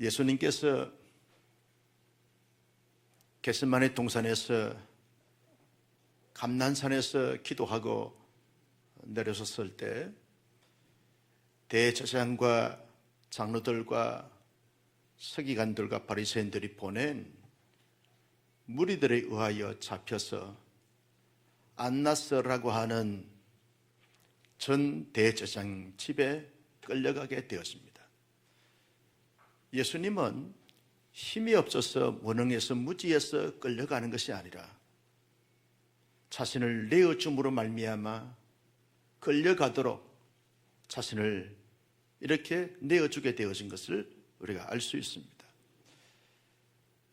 예수님께서 겟세마네 동산에서 감난산에서 기도하고 내려섰을 때 대제사장과 장로들과 서기관들과 바리새인들이 보낸 무리들에 의하여 잡혀서 안나스라고 하는 전 대제사장 집에 끌려가게 되었습니다. 예수님은 힘이 없어서 무능해서 무지해서 끌려가는 것이 아니라 자신을 내어줌으로 말미암아 끌려가도록 자신을 이렇게 내어주게 되어진 것을 우리가 알 수 있습니다.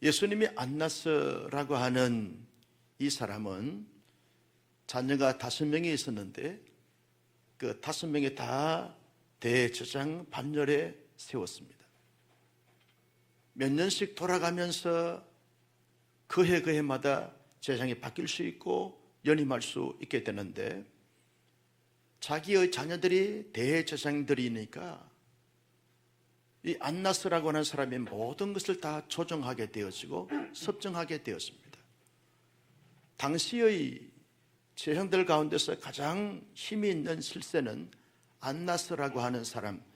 예수님이 안나스라고 하는 이 사람은 자녀가 5명이 있었는데 그 5명이 다 대제사장 반열에 세웠습니다. 몇 년씩 돌아가면서 그해 그해마다 제사장이 바뀔 수 있고 연임할 수 있게 되는데 자기의 자녀들이 대제사장들이니까 이 안나스라고 하는 사람이 모든 것을 다 조정하게 되어지고 섭정하게 되었습니다. 당시의 제사장들 가운데서 가장 힘이 있는 실세는 안나스라고 하는 사람입니다.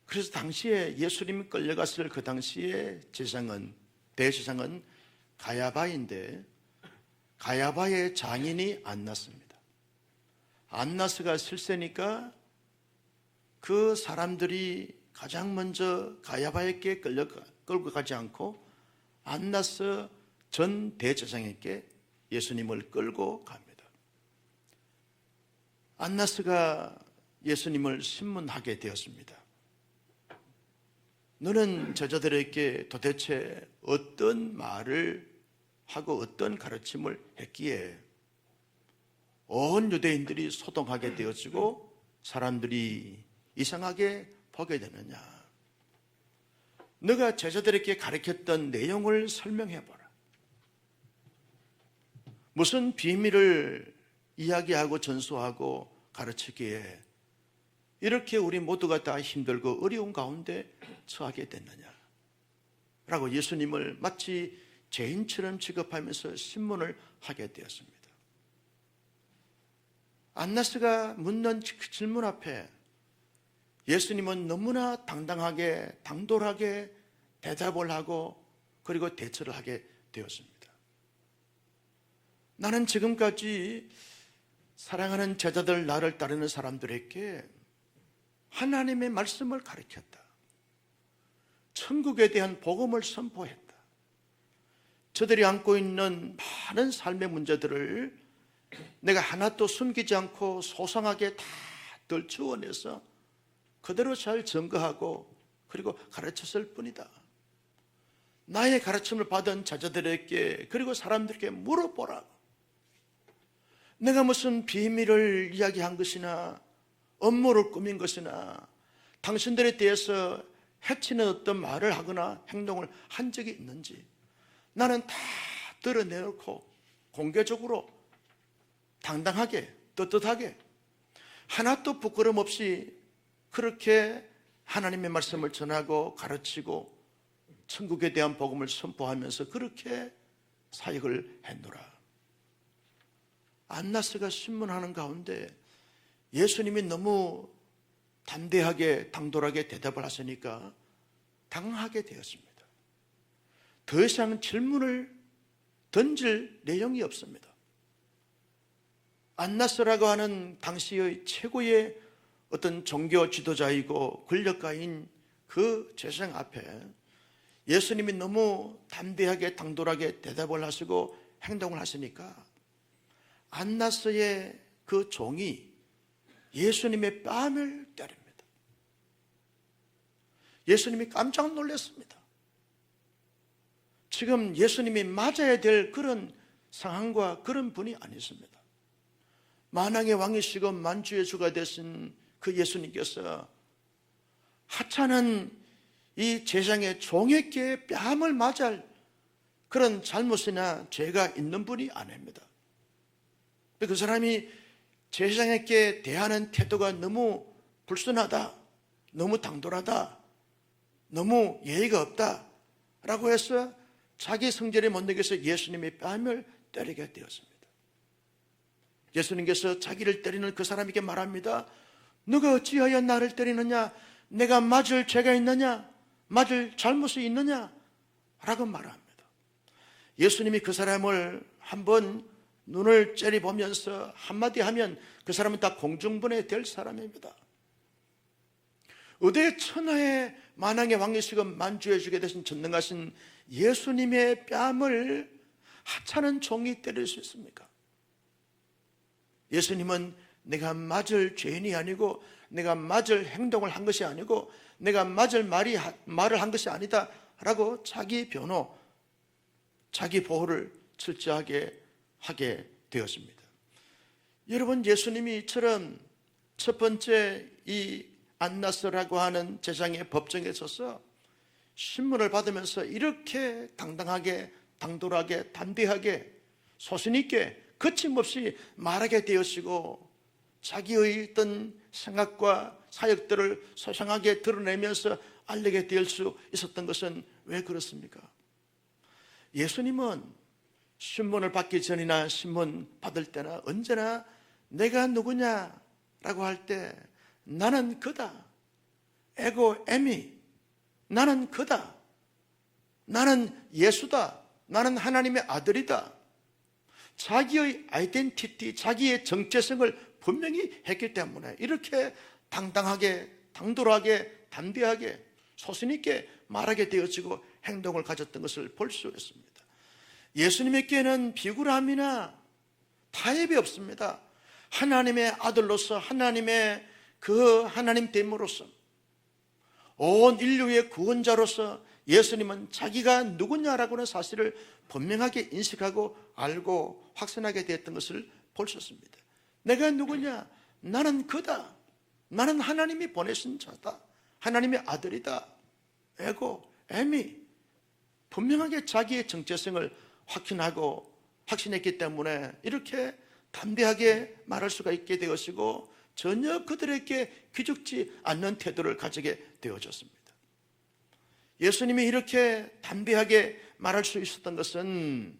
그래서 당시에 예수님이 끌려갔을 그 당시에 대제사장은 가야바인데 가야바의 장인이 안나스입니다. 안나스가 실세니까 그 사람들이 가장 먼저 가야바에게 끌고 가지 않고 안나스 전 대제사장에게 예수님을 끌고 갑니다. 안나스가 예수님을 신문하게 되었습니다. 너는 제자들에게 도대체 어떤 말을 하고 어떤 가르침을 했기에 온 유대인들이 소동하게 되어지고 사람들이 이상하게 보게 되느냐? 너가 제자들에게 가르쳤던 내용을 설명해보라. 무슨 비밀을 이야기하고 전수하고 가르치기에 이렇게 우리 모두가 다 힘들고 어려운 가운데 처하게 됐느냐? 라고 예수님을 마치 죄인처럼 취급하면서 신문을 하게 되었습니다. 안나스가 묻는 그 질문 앞에 예수님은 너무나 당당하게 당돌하게 대답을 하고 그리고 대처를 하게 되었습니다. 나는 지금까지 사랑하는 제자들 나를 따르는 사람들에게 하나님의 말씀을 가르쳤다. 천국에 대한 복음을 선포했다. 저들이 안고 있는 많은 삶의 문제들을 내가 하나도 숨기지 않고 소상하게 다 들추어내서 그대로 잘 증거하고 그리고 가르쳤을 뿐이다. 나의 가르침을 받은 제자들에게 그리고 사람들에게 물어보라고. 내가 무슨 비밀을 이야기한 것이나 업무를 꾸민 것이나 당신들에 대해서 해치는 어떤 말을 하거나 행동을 한 적이 있는지 나는 다 드러내놓고 공개적으로 당당하게 떳떳하게 하나도 부끄럼 없이 그렇게 하나님의 말씀을 전하고 가르치고 천국에 대한 복음을 선포하면서 그렇게 사역을 했노라. 안나스가 신문하는 가운데 예수님이 너무 담대하게 당돌하게 대답을 하시니까 당하게 되었습니다. 더 이상 질문을 던질 내용이 없습니다. 안나스라고 하는 당시의 최고의 어떤 종교 지도자이고 권력가인 그 제사장 앞에 예수님이 너무 담대하게 당돌하게 대답을 하시고 행동을 하시니까 안나스의 그 종이 예수님의 뺨을 때립니다. 예수님이 깜짝 놀랐습니다. 지금 예수님이 맞아야 될 그런 상황과 그런 분이 아니십니다. 만왕의 왕이시고 만주의 주가 되신 그 예수님께서 하찮은 이 제사장의 종에게 뺨을 맞을 그런 잘못이나 죄가 있는 분이 아닙니다. 그 사람이 제사장에게 대하는 태도가 너무 불순하다, 너무 당돌하다, 너무 예의가 없다라고 해서 자기 성질에 못 내겨서 예수님의 뺨을 때리게 되었습니다. 예수님께서 자기를 때리는 그 사람에게 말합니다. 너가 어찌하여 나를 때리느냐? 내가 맞을 죄가 있느냐? 맞을 잘못이 있느냐? 라고 말합니다. 예수님이 그 사람을 한번 눈을 째려보면서 한마디 하면 그 사람은 다 공중분해 될 사람입니다. 의대 천하의 만왕의 왕이시고 만주해 주게 되신 전능하신 예수님의 뺨을 하찮은 종이 때릴 수 있습니까? 예수님은 내가 맞을 죄인이 아니고 내가 맞을 행동을 한 것이 아니고 내가 맞을 말을 한 것이 아니다 라고 자기 변호, 자기 보호를 철저하게 하게 되었습니다. 여러분, 예수님이 이처럼 첫 번째 이 안나스라고 하는 제장의 법정에 서서 신문을 받으면서 이렇게 당당하게, 당돌하게, 담대하게, 소신있게, 거침없이 말하게 되었고 자기의 어떤 생각과 사역들을 소상하게 드러내면서 알리게 될 수 있었던 것은 왜 그렇습니까? 예수님은 신문을 받기 전이나 신문 받을 때나 언제나 내가 누구냐라고 할 때 나는 그다, 에고 에미, 나는 그다, 나는 예수다, 나는 하나님의 아들이다, 자기의 아이덴티티, 자기의 정체성을 분명히 했기 때문에 이렇게 당당하게, 당돌하게, 담대하게, 소신있게 말하게 되어지고 행동을 가졌던 것을 볼 수 있습니다. 예수님에게는 비굴함이나 타협이 없습니다. 하나님의 아들로서, 하나님의 그 하나님됨으로서, 온 인류의 구원자로서 예수님은 자기가 누구냐라고 하는 사실을 분명하게 인식하고 알고 확신하게 되었던 것을 볼 수 있습니다. 내가 누구냐? 나는 그다. 나는 하나님이 보내신 자다. 하나님의 아들이다. 에고, 에미. 분명하게 자기의 정체성을 확신하고 확신했기 때문에 이렇게 담대하게 말할 수가 있게 되었고 전혀 그들에게 기죽지 않는 태도를 가지게 되어졌습니다. 예수님이 이렇게 담대하게 말할 수 있었던 것은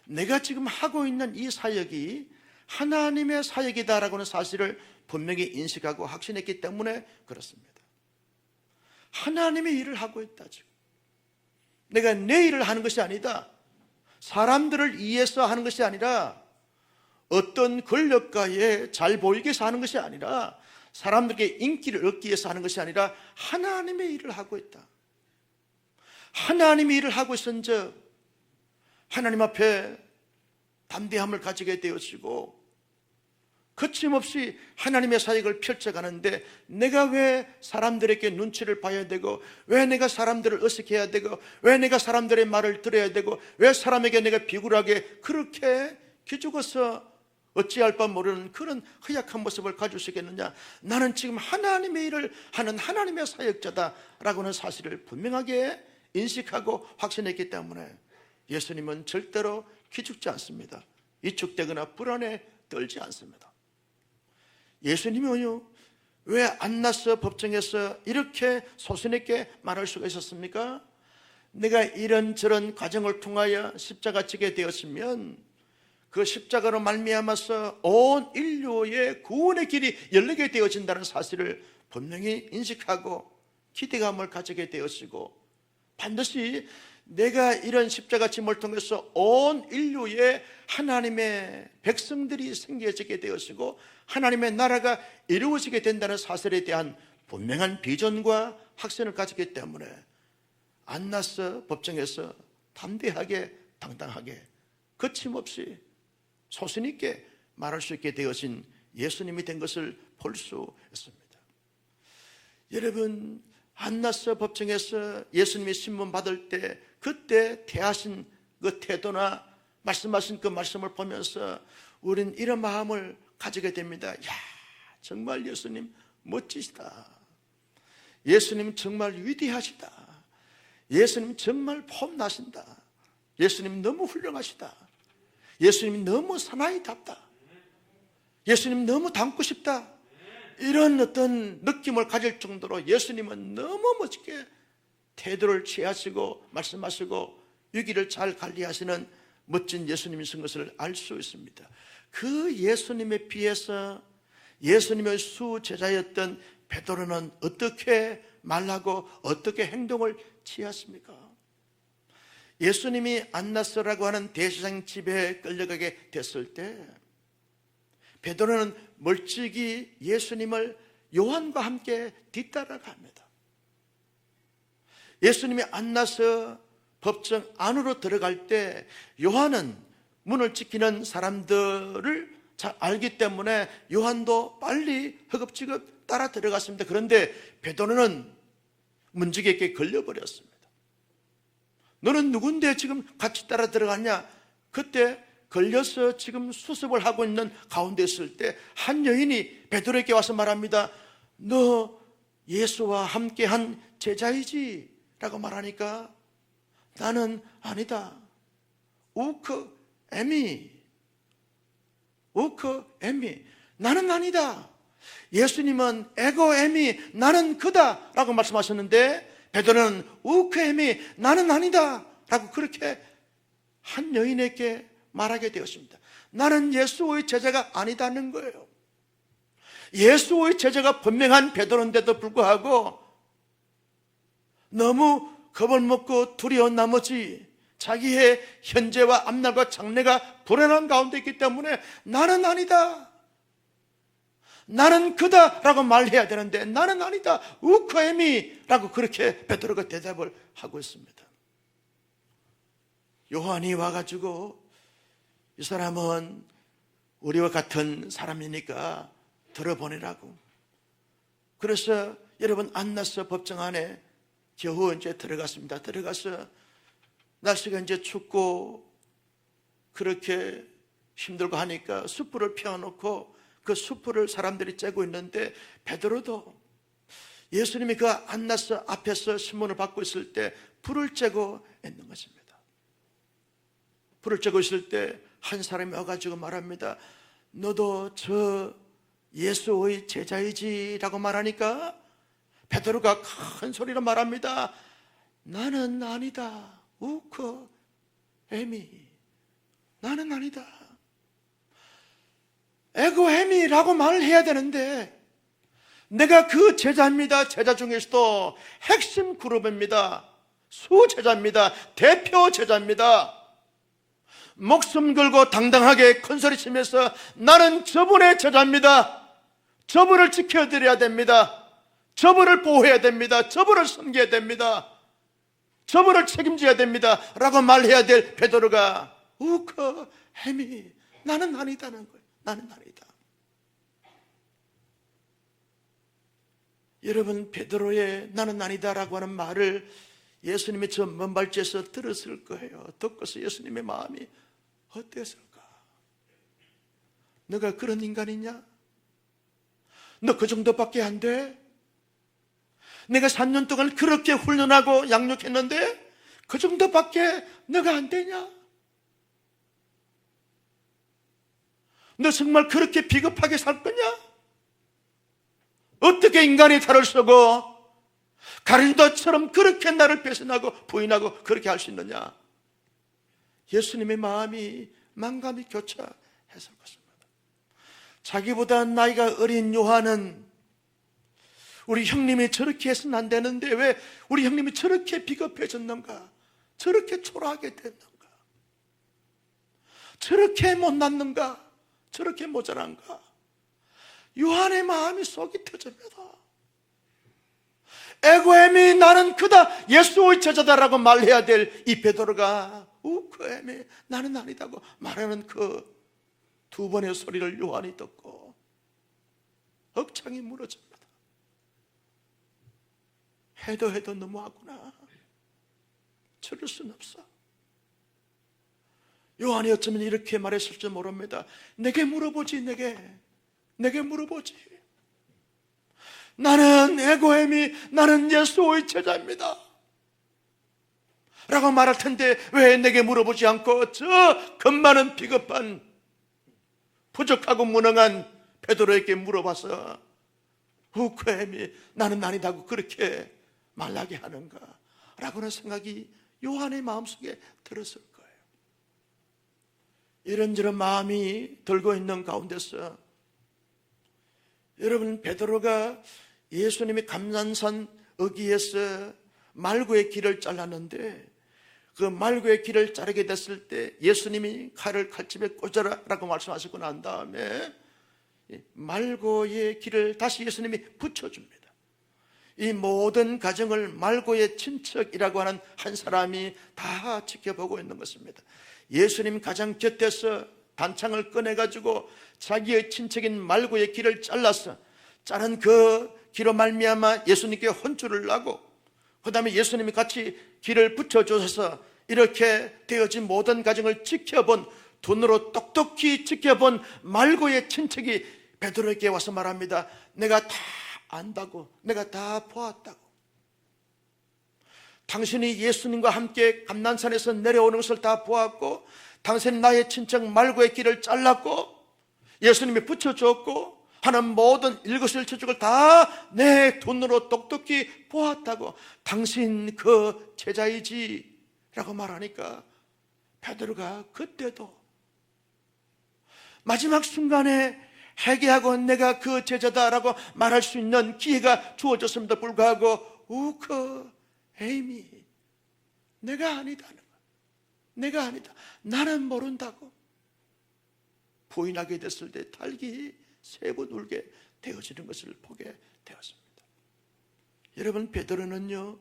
내가 지금 하고 있는 이 사역이 하나님의 사역이다라고 하는 사실을 분명히 인식하고 확신했기 때문에 그렇습니다. 하나님의 일을 하고 있다. 지금 내가 내 일을 하는 것이 아니다. 사람들을 위해서 하는 것이 아니라 어떤 권력가에 잘 보이게 해서 하는 것이 아니라 사람들에게 인기를 얻기 위해서 하는 것이 아니라 하나님의 일을 하고 있다. 하나님의 일을 하고 있은즉 하나님 앞에 담대함을 가지게 되어지고 거침없이 하나님의 사역을 펼쳐가는데 내가 왜 사람들에게 눈치를 봐야 되고 왜 내가 사람들을 어색해야 되고 왜 내가 사람들의 말을 들어야 되고 왜 사람에게 내가 비굴하게 그렇게 기죽어서 어찌할 바 모르는 그런 허약한 모습을 가질 수 있겠느냐. 나는 지금 하나님의 일을 하는 하나님의 사역자다라고 하는 사실을 분명하게 인식하고 확신했기 때문에 예수님은 절대로 기죽지 않습니다. 위축되거나 불안에 떨지 않습니다. 예수님은요, 왜 안나스 법정에서 이렇게 소신있게 말할 수가 있었습니까? 내가 이런저런 과정을 통하여 십자가 지게 되었으면 그 십자가로 말미암아서 온 인류의 구원의 길이 열리게 되어진다는 사실을 분명히 인식하고 기대감을 가지게 되었고 반드시 내가 이런 십자가 짐을 통해서 온 인류의 하나님의 백성들이 생겨지게 되었고 하나님의 나라가 이루어지게 된다는 사실에 대한 분명한 비전과 확신을 가지기 때문에 안나스 법정에서 담대하게 당당하게 거침없이 소신있게 말할 수 있게 되어진 예수님이 된 것을 볼 수 있습니다. 여러분, 안나스 법정에서 예수님이 신문 받을 때 그때 대하신 그 태도나 말씀하신 그 말씀을 보면서 우린 이런 마음을 가지게 됩니다. 야, 정말 예수님 멋지시다. 예수님 정말 위대하시다. 예수님 정말 폼나신다. 예수님 너무 훌륭하시다. 예수님 너무 사나이답다. 예수님 너무 닮고 싶다. 이런 어떤 느낌을 가질 정도로 예수님은 너무 멋지게 태도를 취하시고 말씀하시고 위기를 잘 관리하시는 멋진 예수님이신 것을 알 수 있습니다. 그 예수님에 비해서 예수님의 수제자였던 베드로는 어떻게 말하고 어떻게 행동을 취했습니까? 예수님이 안나스라고 하는 대제사장 집에 끌려가게 됐을 때 베드로는 멀찍이 예수님을 요한과 함께 뒤따라갑니다. 예수님이 안나스 법정 안으로 들어갈 때 요한은 문을 지키는 사람들을 잘 알기 때문에 요한도 빨리 허겁지겁 따라 들어갔습니다. 그런데 베드로는 문지기에게 걸려버렸습니다. 너는 누군데 지금 같이 따라 들어갔냐? 그때 걸려서 지금 수습을 하고 있는 가운데 있을 때 한 여인이 베드로에게 와서 말합니다. 너 예수와 함께한 제자이지? 라고 말하니까 나는 아니다. 우크 에미 나는 아니다. 예수님은 에고 에미 나는 그다 라고 말씀하셨는데 베드로는 우크 에미 나는 아니다 라고 그렇게 한 여인에게 말하게 되었습니다. 나는 예수의 제자가 아니다는 거예요. 예수의 제자가 분명한 베드로인데도 불구하고 너무 겁을 먹고 두려운 나머지 자기의 현재와 앞날과 장래가 불안한 가운데 있기 때문에 나는 아니다, 나는 그다 라고 말해야 되는데 나는 아니다, 우크에미 라고 그렇게 베드로가 대답을 하고 있습니다. 요한이 와가지고 이 사람은 우리와 같은 사람이니까 들어보내라고. 그래서 여러분 안나스 법정 안에 겨우 이제 들어갔습니다. 들어가서 날씨가 이제 춥고 그렇게 힘들고 하니까 숯불을 피워놓고 그 숯불을 사람들이 쬐고 있는데 베드로도 예수님이 그 안나스 앞에서 신문을 받고 있을 때 불을 쬐고 있는 것입니다. 불을 쬐고 있을 때 한 사람이 와가지고 말합니다. 너도 저 예수의 제자이지? 라고 말하니까 베드로가 큰 소리로 말합니다. 나는 아니다. 우크 에미 나는 아니다. 에고 에미라고 말을 해야 되는데 내가 그 제자입니다. 제자 중에서도 핵심 그룹입니다. 수제자입니다. 대표 제자입니다. 목숨 걸고 당당하게 큰소리 치면서 나는 저분의 제자입니다. 저분을 지켜드려야 됩니다. 저분을 보호해야 됩니다. 저분을 섬겨야 됩니다. 저분을 책임져야 됩니다 라고 말해야 될 베드로가 우커 헤미 나는 아니다는 거예요. 나는 아니다. 여러분 베드로의 나는 아니다라고 하는 말을 예수님이 저 먼 발치에서 들었을 거예요. 듣고서 예수님의 마음이 어땠을까? 너가 그런 인간이냐? 너 그 정도밖에 안 돼? 내가 3년 동안 그렇게 훈련하고 양육했는데 그 정도밖에 너가 안 되냐? 너 정말 그렇게 비겁하게 살 거냐? 어떻게 인간이 탈을 쓰고 가룟도처럼 그렇게 나를 배신하고 부인하고 그렇게 할 수 있느냐? 예수님의 마음이 만감이 교차했을 것입니다. 자기보다 나이가 어린 요한은 우리 형님이 저렇게 해서는 안 되는데 왜 우리 형님이 저렇게 비겁해졌는가? 저렇게 초라하게 됐는가? 저렇게 못났는가? 저렇게 모자란가? 요한의 마음이 속이 터집니다. 에고엠이 나는 그다 예수의 제자다라고 말해야 될 이 베드로가 우크엠이 나는 아니다고 말하는 그 두 번의 소리를 요한이 듣고 억창이 무너집니다. 해도 너무하구나. 저럴 순 없어. 요한이 어쩌면 이렇게 말했을지 모릅니다. 내게 물어보지. 내게 물어보지. 나는 에고엠이 나는 예수의 제자입니다 라고 말할 텐데 왜 내게 물어보지 않고 저 겁많은 비겁한 부족하고 무능한 베드로에게 물어봐서 우크엠이 나는 아니다고 그렇게 말하게 하는가? 라고는 생각이 요한의 마음속에 들었을 거예요. 이런저런 마음이 들고 있는 가운데서 여러분, 베드로가 예수님이 감난산 어귀에서 말고의 길을 잘랐는데 그 말고의 길을 자르게 됐을 때 예수님이 칼을 칼집에 꽂아라 라고 말씀하시고 난 다음에 말고의 길을 다시 예수님이 붙여줍니다. 이 모든 과정을 말고의 친척이라고 하는 한 사람이 다 지켜보고 있는 것입니다. 예수님 가장 곁에서 단창을 꺼내가지고 자기의 친척인 말고의 길을 잘라서 자른 그 길로 말미암아 예수님께 혼쭐을 나고 그 다음에 예수님이 같이 길을 붙여주셔서 이렇게 되어진 모든 과정을 지켜본, 눈으로 똑똑히 지켜본 말고의 친척이 베드로에게 와서 말합니다. 내가 다 안다고, 내가 다 보았다고. 당신이 예수님과 함께 감난산에서 내려오는 것을 다 보았고, 당신이 나의 친척 말고의 길을 잘랐고, 예수님이 붙여줬고 하는 모든 일거수일투족을 다 내 눈으로 똑똑히 보았다고. 당신 그 제자이지 라고 말하니까 베드로가 그때도 마지막 순간에 회개하고 내가 그 제자다라고 말할 수 있는 기회가 주어졌음에도 불구하고 우크 에이미, 내가 아니다는 거야. 내가 아니다, 나는 모른다고 부인하게 됐을 때 달기 3번 울게 되어지는 것을 보게 되었습니다. 여러분, 베드로는요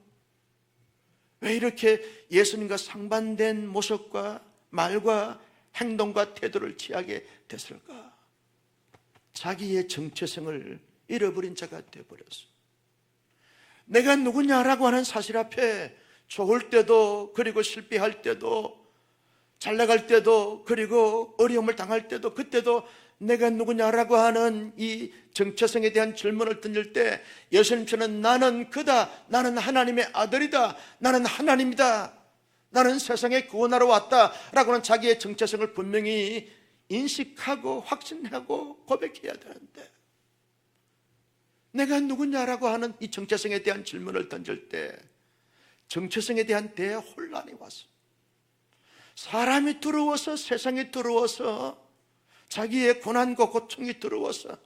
왜 이렇게 예수님과 상반된 모습과 말과 행동과 태도를 취하게 됐을까? 자기의 정체성을 잃어버린 자가 되어버렸어. 내가 누구냐라고 하는 사실 앞에 좋을 때도, 그리고 실패할 때도, 잘 나갈 때도, 그리고 어려움을 당할 때도, 그때도 내가 누구냐라고 하는 이 정체성에 대한 질문을 던질 때 예수님처럼 나는 그다, 나는 하나님의 아들이다, 나는 하나님이다, 나는 세상에 구원하러 왔다 라고는 자기의 정체성을 분명히 인식하고 확신하고 고백해야 되는데, 내가 누구냐라고 하는 이 정체성에 대한 질문을 던질 때 정체성에 대한 대혼란이 왔어. 사람이 두려워서, 세상이 두려워서, 자기의 고난과 고통이 두려워서,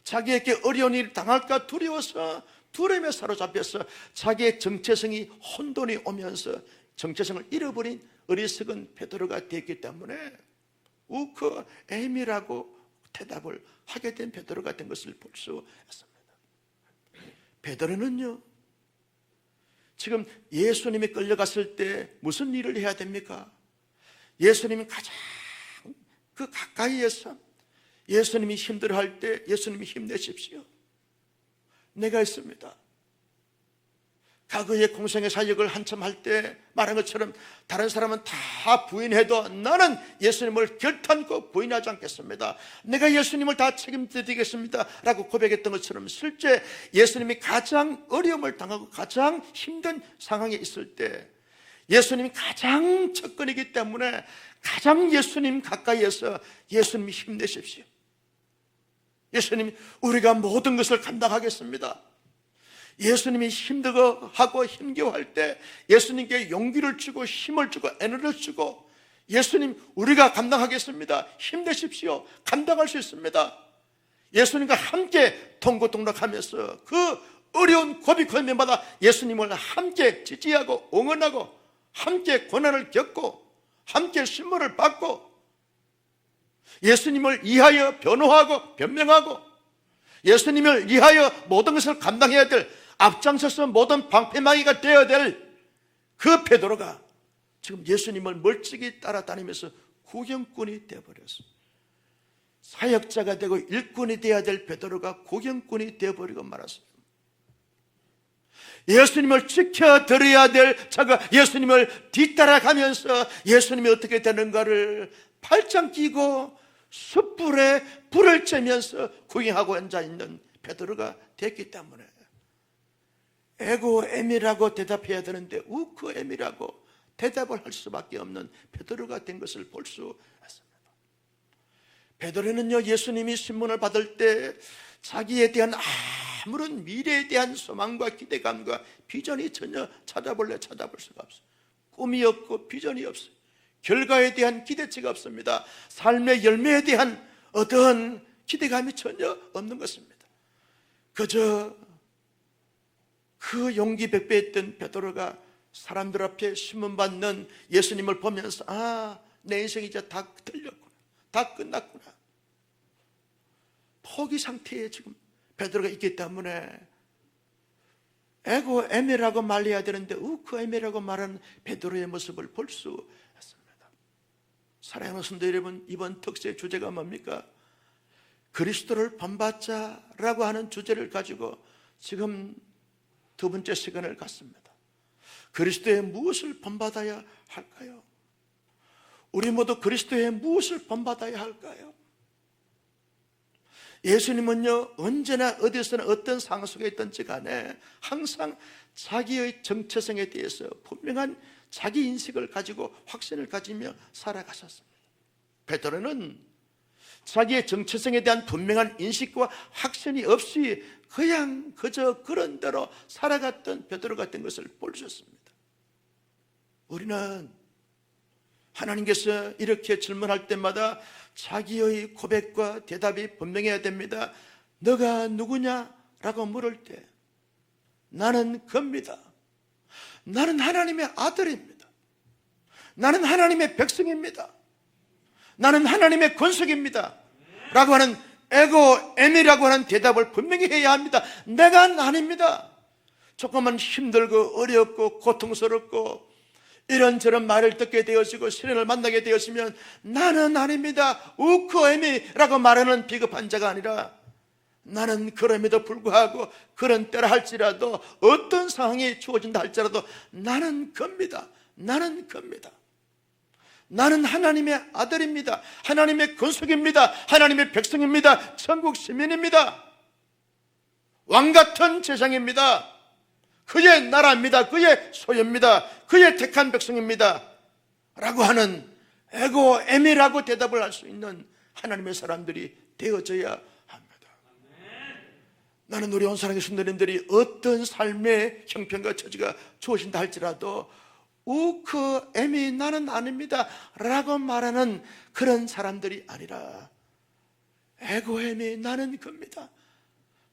자기에게 어려운 일을 당할까 두려워서 두려움에 사로잡혀서 자기의 정체성이 혼돈이 오면서 정체성을 잃어버린 어리석은 베드로가 되었기 때문에 우크 에임이라고 대답을 하게 된 베드로가 된 것을 볼 수 있습니다. 베드로는요 지금 예수님이 끌려갔을 때 무슨 일을 해야 됩니까? 예수님이 가장 그 가까이에서 예수님이 힘들어할 때 예수님이 힘내십시오, 내가 있습니다. 과거의 공생의 사역을 한참 할 때 말한 것처럼 다른 사람은 다 부인해도 나는 예수님을 결탄코 부인하지 않겠습니다, 내가 예수님을 다 책임지겠습니다 라고 고백했던 것처럼 실제 예수님이 가장 어려움을 당하고 가장 힘든 상황에 있을 때 예수님이 가장 첫근이기 때문에 가장 예수님 가까이에서 예수님이 힘내십시오, 예수님 우리가 모든 것을 감당하겠습니다, 예수님이 힘들어하고 힘겨워할 때 예수님께 용기를 주고 힘을 주고 에너지를 주고 예수님 우리가 감당하겠습니다, 힘내십시오, 감당할 수 있습니다, 예수님과 함께 통고동락하면서 그 어려운 고비고민마다 예수님을 함께 지지하고 응원하고 함께 고난을 겪고 함께 신문을 받고 예수님을 위하여 변호하고 변명하고 예수님을 위하여 모든 것을 감당해야 될, 앞장서서 모든 방패막이가 되어야 될 그 베드로가 지금 예수님을 멀찍이 따라다니면서 구경꾼이 되어버렸어. 사역자가 되고 일꾼이 되어야 될 베드로가 구경꾼이 되어버리고 말았어요. 예수님을 지켜드려야 될 자가 예수님을 뒤따라가면서 예수님이 어떻게 되는가를 팔짱 끼고 숯불에 불을 쬐면서 구경하고 앉아있는 베드로가 됐기 때문에 에고 에미라고 대답해야 되는데 우크 에미라고 대답을 할 수밖에 없는 베드로가 된 것을 볼 수 있습니다. 베드로는요 예수님이 신문을 받을 때 자기에 대한 아무런 미래에 대한 소망과 기대감과 비전이 전혀 찾아볼 수가 없어요. 꿈이 없고 비전이 없어요. 결과에 대한 기대치가 없습니다. 삶의 열매에 대한 어떤 기대감이 전혀 없는 것입니다. 그저 그 용기 백배했던 베드로가 사람들 앞에 신문받는 예수님을 보면서 내 인생이 이제 다 틀렸구나, 다 끝났구나, 포기 상태에 지금 베드로가 있기 때문에 에고 에메라고 말해야 되는데 그 에메라고 말하는 베드로의 모습을 볼 수 있습니다. 사랑하는 성도 여러분, 이번 특세 주제가 뭡니까? 그리스도를 본받자라고 하는 주제를 가지고 지금 두 번째 시간을 갖습니다. 그리스도의 무엇을 본받아야 할까요? 우리 모두 그리스도의 무엇을 본받아야 할까요? 예수님은요, 언제나 어디서나 어떤 상황 속에 있든지 간에 항상 자기의 정체성에 대해서 분명한 자기 인식을 가지고 확신을 가지며 살아가셨습니다. 베드로는 자기의 정체성에 대한 분명한 인식과 확신이 없이 그냥 그저 그런 대로 살아갔던 베드로 같은 것을 볼 수 있습니다. 우리는 하나님께서 이렇게 질문할 때마다 자기의 고백과 대답이 분명해야 됩니다. 너가 누구냐? 라고 물을 때 나는 겁니다. 나는 하나님의 아들입니다. 나는 하나님의 백성입니다. 나는 하나님의 권속입니다. 라고 하는 에고 에미라고 하는 대답을 분명히 해야 합니다. 내가 아닙니다. 조금만 힘들고 어렵고 고통스럽고 이런저런 말을 듣게 되어지고 시련을 만나게 되었으면 나는 아닙니다, 우크에미라고 말하는 비겁한 자가 아니라 나는 그럼에도 불구하고 그런 때라 할지라도 어떤 상황이 주어진다 할지라도 나는 겁니다. 나는 겁니다. 나는 하나님의 아들입니다. 하나님의 권속입니다. 하나님의 백성입니다. 천국 시민입니다. 왕같은 제장입니다. 그의 나라입니다. 그의 소유입니다. 그의 택한 백성입니다. 라고 하는 에고 에미라고 대답을 할 수 있는 하나님의 사람들이 되어져야 합니다. 나는 우리 온 사랑의 성도님들이 어떤 삶의 형편과 처지가 주어진다 할지라도 우크 에미 나는 아닙니다 라고 말하는 그런 사람들이 아니라 에고 에미 나는 겁니다.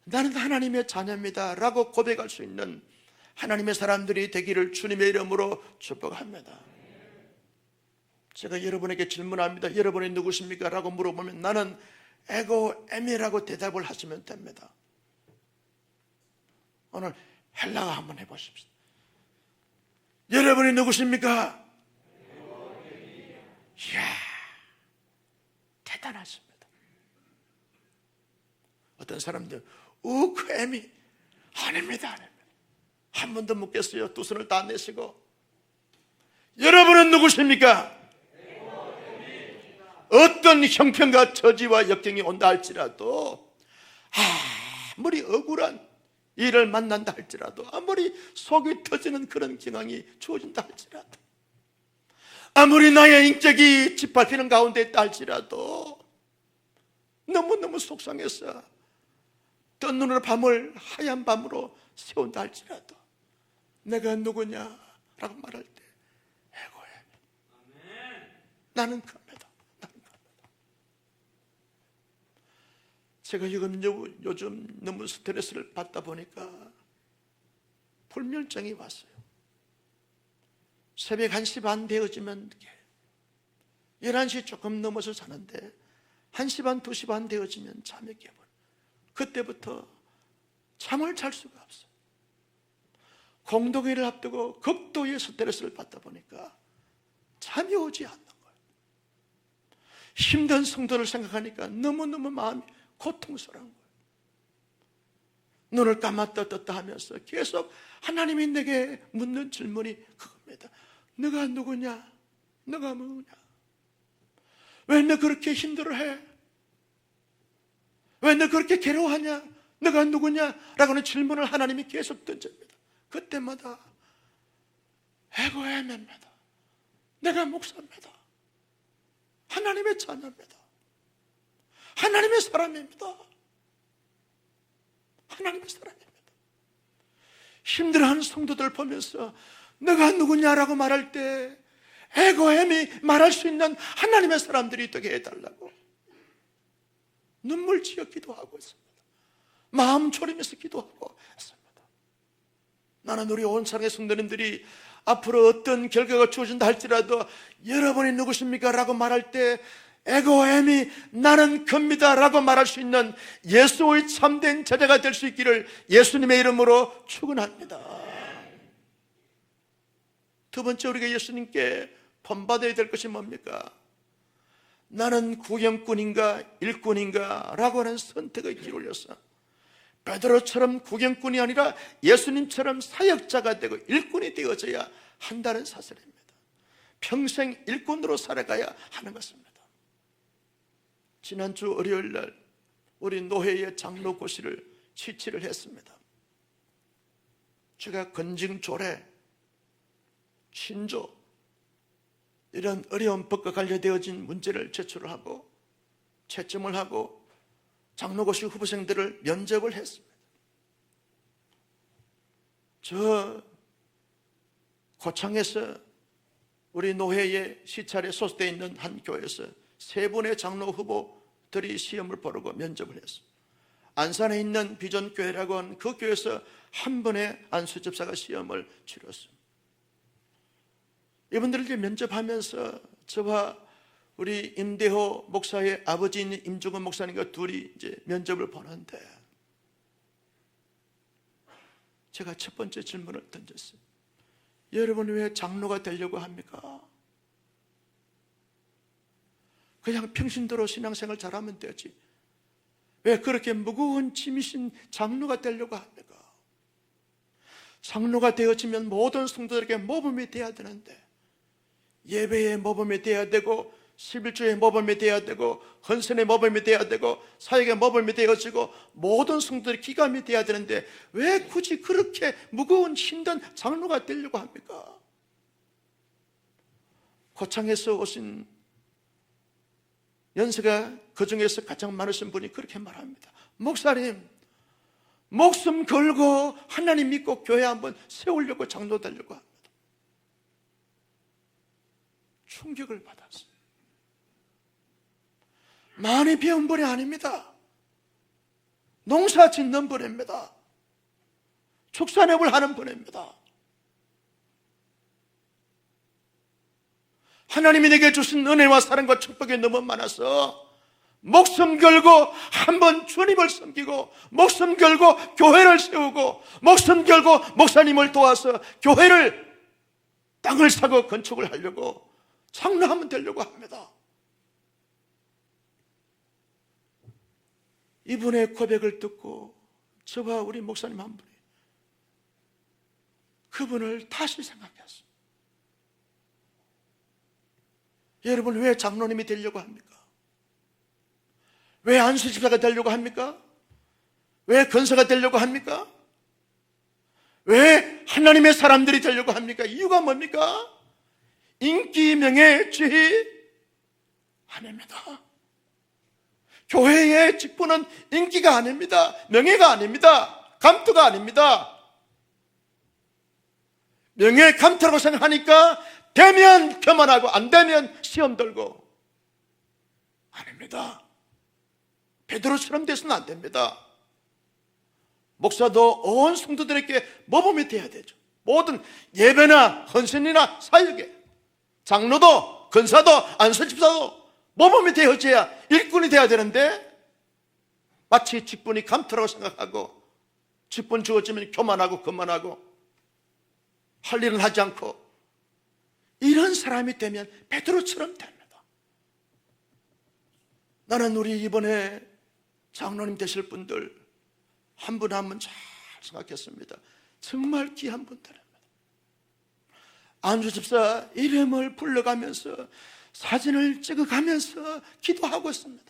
나는 하나님의 자녀입니다 라고 고백할 수 있는 하나님의 사람들이 되기를 주님의 이름으로 축복합니다. 제가 여러분에게 질문합니다. 여러분이 누구십니까? 라고 물어보면 나는 에고 에미라고 대답을 하시면 됩니다. 오늘 헬라어 한번 해보십시오. 여러분이 누구십니까? 이야, 대단하십니다. 어떤 사람들 우크 에미 아닙니다. 한 번 더 묻겠어요. 두 손을 다 내시고 여러분은 누구십니까? 어떤 형편과 처지와 역경이 온다 할지라도 아무리 억울한 일을 만난다 할지라도 아무리 속이 터지는 그런 경황이 주어진다 할지라도 아무리 나의 인격이 짓밟히는 가운데 있다 할지라도 너무너무 속상해서 뜬 눈으로 밤을 하얀 밤으로 세운다 할지라도 내가 누구냐? 라고 말할 때 에고에 나는 겁니다. 나는 겁니다. 제가 요즘 너무 스트레스를 받다 보니까 불면증이 왔어요. 새벽 1시 반 되어지면 11시 조금 넘어서 자는데 1시 반, 2시 반 되어지면 잠에 깨버려요. 그때부터 잠을 잘 수가 없어요. 공동회를 앞두고 극도의 스트레스를 받다 보니까 잠이 오지 않는 거예요. 힘든 성도를 생각하니까 너무너무 마음이 고통스러운 거예요. 눈을 감았다 떴다 하면서 계속 하나님이 내게 묻는 질문이 그겁니다. 너가 누구냐? 너가 뭐냐? 왜 너 그렇게 힘들어해? 왜 너 그렇게 괴로워하냐? 너가 누구냐? 라고 하는 질문을 하나님이 계속 던집니다. 그때마다 에고에입니다. 내가 목사입니다. 하나님의 자녀입니다. 하나님의 사람입니다. 하나님의 사랑입니다. 힘들어하는 성도들 보면서 너가 누구냐라고 말할 때 에고햄이 말할 수 있는 하나님의 사람들이 되게 해달라고 눈물 지어 기도하고 있습니다. 마음 졸이면서 기도하고 있습니다. 나는 우리 온 사랑의 성도님들이 앞으로 어떤 결과가 주어진다 할지라도 여러분이 누구십니까? 라고 말할 때 에고햄이 나는 겁니다 라고 말할 수 있는 예수의 참된 제자가 될 수 있기를 예수님의 이름으로 축원합니다. 두 번째, 우리가 예수님께 본받아야 될 것이 뭡니까? 나는 구경꾼인가 일꾼인가 라고 하는 선택의 길을 올려서 베드로처럼 구경꾼이 아니라 예수님처럼 사역자가 되고 일꾼이 되어져야 한다는 사실입니다. 평생 일꾼으로 살아가야 하는 것입니다. 지난주 월요일 날 우리 노회의 장로 고시를 치치를 했습니다. 제가 건징조례, 신조 이런 어려운 법과 관련되어진 문제를 제출을 하고 채점을 하고 장로고시 후보생들을 면접을 했습니다. 저 고창에서 우리 노회의 시찰에 소속되어 있는 한 교회에서 3분의 장로 후보들이 시험을 보르고 면접을 했습니다. 안산에 있는 비전교회라고 하는 그 교회에서 한 분의 안수 집사가 시험을 치렀습니다. 이분들을 이제 면접하면서 저와 우리 임대호 목사의 아버지인 임종원 목사님과 둘이 이제 면접을 보는데 제가 첫 번째 질문을 던졌어요. 여러분 왜 장로가 되려고 합니까? 그냥 평신도로 신앙생활 잘하면 되지 왜 그렇게 무거운 짐이신 장로가 되려고 합니까? 장로가 되어지면 모든 성도들에게 모범이 돼야 되는데 예배의 모범이 돼야 되고 11조의 모범이 돼야 되고 헌신의 모범이 돼야 되고 사역의 모범이 되어지고 모든 성도들의 기감이 돼야 되는데 왜 굳이 그렇게 무거운 힘든 장로가 되려고 합니까? 고창에서 오신 연세가 그 중에서 가장 많으신 분이 그렇게 말합니다. 목사님, 목숨 걸고 하나님 믿고 교회 한번 세우려고 장로 되려고 합니다. 충격을 받았어요. 많이 배운 분이 아닙니다. 농사 짓는 분입니다. 축산업을 하는 분입니다. 하나님이 내게 주신 은혜와 사랑과 축복이 너무 많아서 목숨 걸고 한번 주님을 섬기고 목숨 걸고 교회를 세우고 목숨 걸고 목사님을 도와서 교회를 땅을 사고 건축을 하려고 장로하면 되려고 합니다. 이분의 고백을 듣고 저와 우리 목사님 한 분이 그분을 다시 생각했습니다. 여러분 왜 장로님이 되려고 합니까? 왜 안수집사가 되려고 합니까? 왜 권사가 되려고 합니까? 왜 하나님의 사람들이 되려고 합니까? 이유가 뭡니까? 인기, 명예, 지위 아닙니다. 교회의 직분은 인기가 아닙니다. 명예가 아닙니다. 감투가 아닙니다. 명예 감투라고 생각하니까 되면 교만하고 안 되면 시험 들고 아닙니다. 베드로처럼 돼서는 안 됩니다. 목사도 온 성도들에게 모범이 돼야 되죠. 모든 예배나 헌신이나 사역에 장로도 권사도 안수집사도 모범이 되어져야 일꾼이 돼야 되는데 마치 직분이 감투라고 생각하고 직분 주어지면 교만하고 거만하고 할 일은 하지 않고 이런 사람이 되면 베드로처럼 됩니다. 나는 우리 이번에 장로님 되실 분들 한 분 한 분 잘 생각했습니다. 정말 귀한 분들입니다. 안수집사 이름을 불러가면서 사진을 찍어가면서 기도하고 있습니다.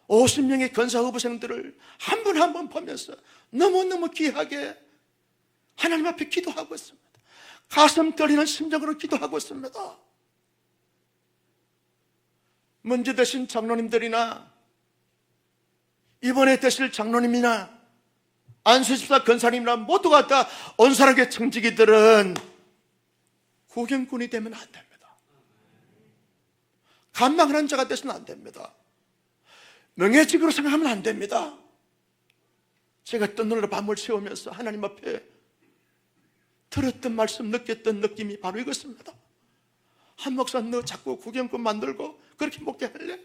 50명의 권사 후보생들을 한 분 한 분 보면서 너무너무 귀하게 하나님 앞에 기도하고 있습니다. 가슴 떨리는 심정으로 기도하고 있습니다. 먼저 되신 장로님들이나 이번에 되실 장로님이나 안수집사 권사님이나 모두가 다 온사람의 청지기들은 구경꾼이 되면 안 됩니다. 간망하는 자가 되서는 안 됩니다. 명예직으로 생각하면 안 됩니다. 제가 뜬눈으로 밤을 새우면서 하나님 앞에 들었던 말씀, 느꼈던 느낌이 바로 이것입니다. 한 목사, 너 자꾸 구경꾼 만들고 그렇게 목회할래?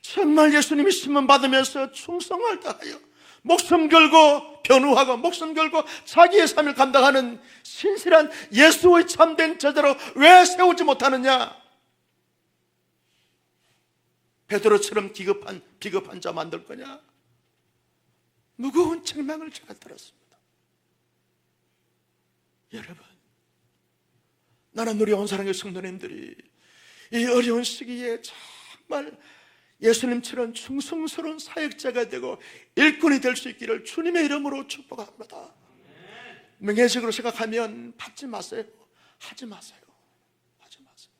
정말 예수님이 심은 받으면서 충성을 다하여 목숨 걸고 변호하고 목숨 걸고 자기의 삶을 감당하는 신실한 예수의 참된 제자로 왜 세우지 못하느냐? 베드로처럼 비겁한 자 만들 거냐? 무거운 책망을 제가 들었습니다. 여러분, 나는 우리 온사랑의 성도님들이 이 어려운 시기에 정말 예수님처럼 충성스러운 사역자가 되고 일꾼이 될 수 있기를 주님의 이름으로 축복합니다. 명예직으로 생각하면 받지 마세요. 하지 마세요. 하지 마세요.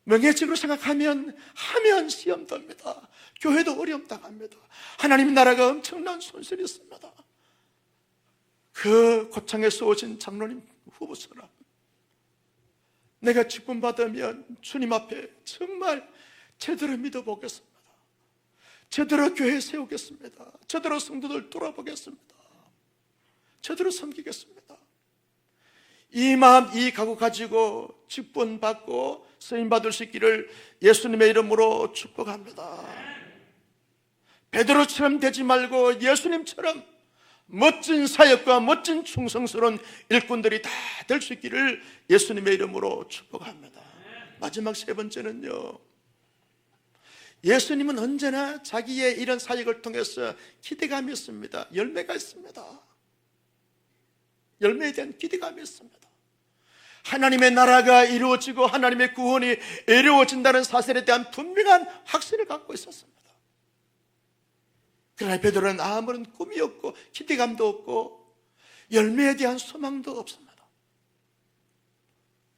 명예직으로 생각하면 하면 시험 듭니다. 교회도 어려움 당합니다. 하나님 나라가 엄청난 손실이 있습니다. 그 고창에서 오신 장로님 후보처럼 내가 직분 받으면 주님 앞에 정말 제대로 믿어보겠습니다. 제대로 교회 세우겠습니다. 제대로 성도들 돌아보겠습니다. 제대로 섬기겠습니다. 이 마음, 이 각오 가지고 직분 받고 쓰임 받을 수 있기를 예수님의 이름으로 축복합니다. 베드로처럼 되지 말고 예수님처럼 멋진 사역과 멋진 충성스러운 일꾼들이 다 될 수 있기를 예수님의 이름으로 축복합니다. 마지막 세 번째는요, 예수님은 언제나 자기의 이런 사역을 통해서 기대감이 있습니다. 열매가 있습니다. 열매에 대한 기대감이 있습니다. 하나님의 나라가 이루어지고 하나님의 구원이 이루어진다는 사실에 대한 분명한 확신을 갖고 있었습니다. 그러나 베드로는 아무런 꿈이 없고 기대감도 없고 열매에 대한 소망도 없습니다.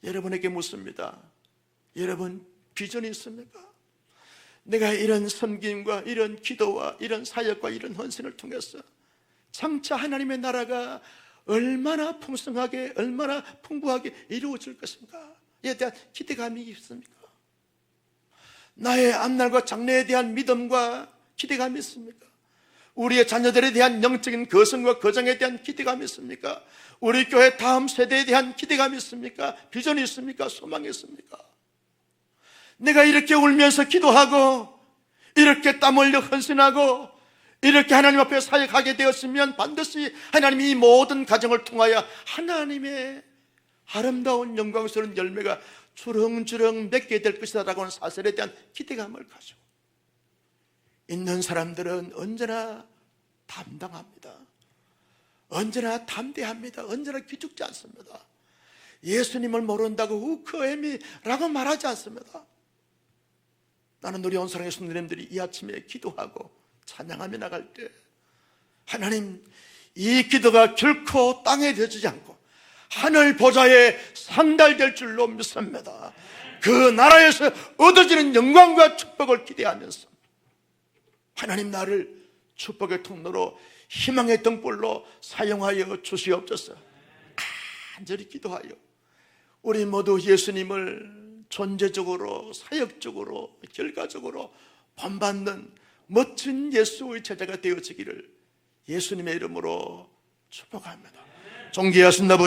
여러분에게 묻습니다. 여러분 비전이 있습니까? 내가 이런 섬김과 이런 기도와 이런 사역과 이런 헌신을 통해서 장차 하나님의 나라가 얼마나 풍성하게 얼마나 풍부하게 이루어질 것인가에 대한 기대감이 있습니까? 나의 앞날과 장래에 대한 믿음과 기대감이 있습니까? 우리의 자녀들에 대한 영적인 거성과 거정에 대한 기대감이 있습니까? 우리 교회 다음 세대에 대한 기대감이 있습니까? 비전이 있습니까? 소망이 있습니까? 내가 이렇게 울면서 기도하고 이렇게 땀 흘려 헌신하고 이렇게 하나님 앞에 사역하게 되었으면 반드시 하나님이 이 모든 가정을 통하여 하나님의 아름다운 영광스러운 열매가 주렁주렁 맺게 될 것이다 라고 하는 사실에 대한 기대감을 가지고 있는 사람들은 언제나 담당합니다. 언제나 담대합니다. 언제나 기죽지 않습니다. 예수님을 모른다고 우크에미라고 말하지 않습니다. 나는 우리 온사랑의 성도님들이 이 아침에 기도하고 찬양하며 나갈 때 하나님, 이 기도가 결코 땅에 젖지 않고 하늘 보좌에 상달될 줄로 믿습니다. 그 나라에서 얻어지는 영광과 축복을 기대하면서 하나님 나를 축복의 통로로 희망의 등불로 사용하여 주시옵소서. 간절히 기도하여 우리 모두 예수님을 존재적으로 사역적으로 결과적으로 본받는 멋진 예수의 제자가 되어지기를 예수님의 이름으로 축복합니다. 존귀하신 아버지,